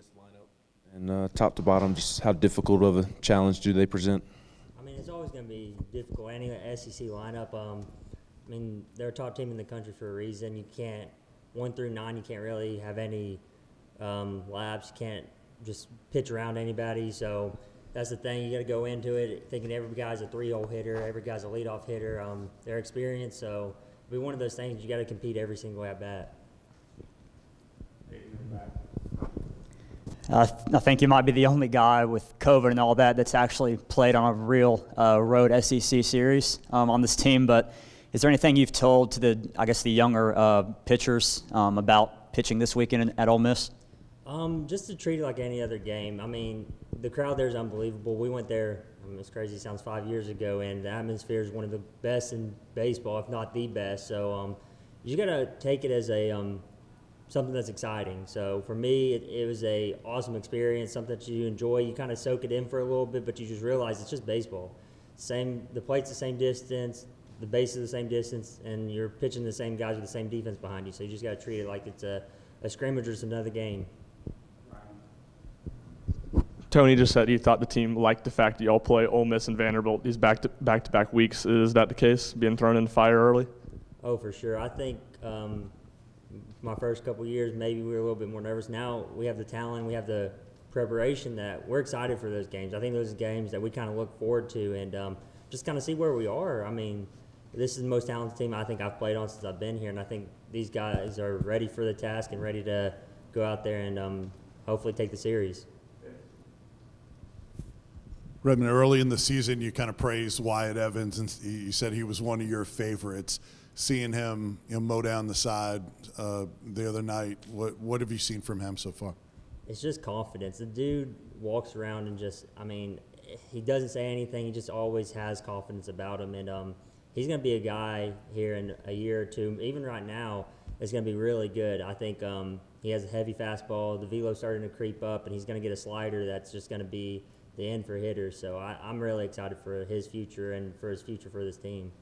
Miss lineup? And top to bottom, just how difficult of a challenge do they present? I mean, it's always going to be difficult. Any SEC lineup, I mean, they're a top team in the country for a reason. You can't, 1 through 9, you can't really have any laps. You can't just pitch around anybody. So that's the thing. You got to go into it thinking every guy's a 3-hole hitter, every guy's a leadoff hitter. They're experienced, so it'll be one of those things you got to compete every single at bat. I think you might be the only guy with COVID and all that that's actually played on a real road SEC series on this team. But is there anything you've told to the younger pitchers about pitching this weekend at Ole Miss? Just to treat it like any other game. I mean, the crowd there is unbelievable. We went there, I mean, it's crazy, it sounds 5 years ago, and the atmosphere is one of the best in baseball, if not the best. So you got to take it as a something that's exciting. So for me, it was a awesome experience, something that you enjoy. You kind of soak it in for a little bit, but you just realize it's just baseball. The plate's the same distance, the base is the same distance, and you're pitching the same guys with the same defense behind you. So you just got to treat it like it's a scrimmage or it's another game. Tony just said he thought the team liked the fact that y'all play Ole Miss and Vanderbilt these back-to-back weeks. Is that the case, being thrown in the fire early? Oh, for sure. I think my first couple years, maybe we were a little bit more nervous. Now we have the talent, we have the preparation that we're excited for those games. I think those are games that we kind of look forward to and just kind of see where we are. I mean, this is the most talented team I think I've played on since I've been here, and I think these guys are ready for the task and ready to go out there and hopefully take the series. Redmond, early in the season, you kind of praised Wyatt Evans, and you said he was one of your favorites. Seeing him, mow down the side the other night, what have you seen from him so far? It's just confidence. The dude walks around and he doesn't say anything. He just always has confidence about him, and he's going to be a guy here in a year or two, even right now, that's going to be really good. I think he has a heavy fastball. The velo's starting to creep up, and he's going to get a slider that's just going to be the end for hitters. So I'm really excited for his future and for his future for this team.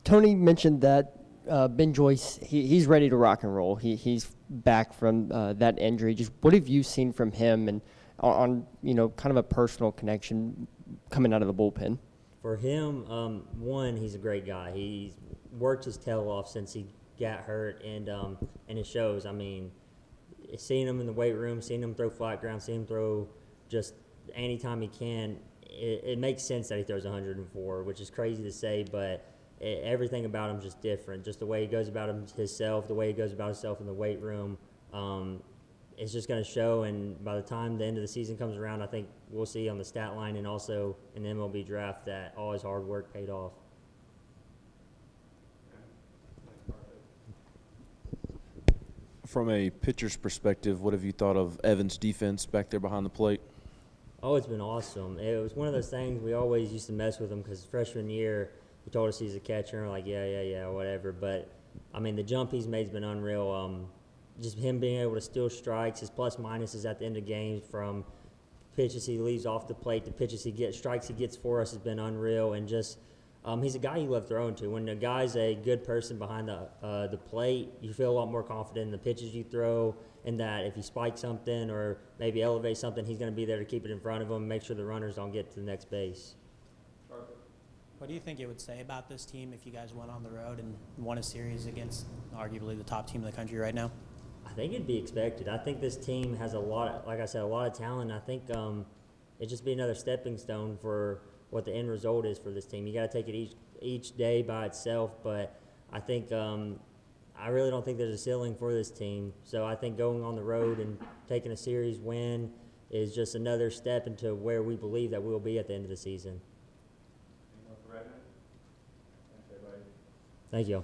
Tony mentioned that Ben Joyce, he's ready to rock and roll. He's back from that injury. Just what have you seen from him and on kind of a personal connection coming out of the bullpen? For him, one, he's a great guy. He's worked his tail off since he got hurt, and it shows. I mean, seeing him in the weight room, seeing him throw flat ground, seeing him throw just anytime he can, it makes sense that he throws 104, which is crazy to say, but everything about him is just different. Just the way he goes about himself, the way he goes about himself in the weight room, it's just going to show. And by the time the end of the season comes around, I think we'll see on the stat line and also in the MLB draft that all his hard work paid off. From a pitcher's perspective, what have you thought of Evans' defense back there behind the plate? Oh, it's been awesome. It was one of those things we always used to mess with him because freshman year he told us he's a catcher, and we're like, yeah, whatever. But, I mean, the jump he's made has been unreal. Just him being able to steal strikes, his plus-minuses at the end of games from pitches he leaves off the plate to pitches he gets, strikes he gets for us has been unreal. And just he's a guy you love throwing to. When a guy's a good person behind the plate, you feel a lot more confident in the pitches you throw, and that if he spikes something or maybe elevates something, he's going to be there to keep it in front of him and make sure the runners don't get to the next base. What do you think it would say about this team if you guys went on the road and won a series against arguably the top team in the country right now? I think it'd be expected. I think this team has a lot of talent. I think it'd just be another stepping stone for what the end result is for this team. You got to take it each day by itself, but I think I really don't think there's a ceiling for this team. So I think going on the road and taking a series win is just another step into where we believe that we'll be at the end of the season. Thank you.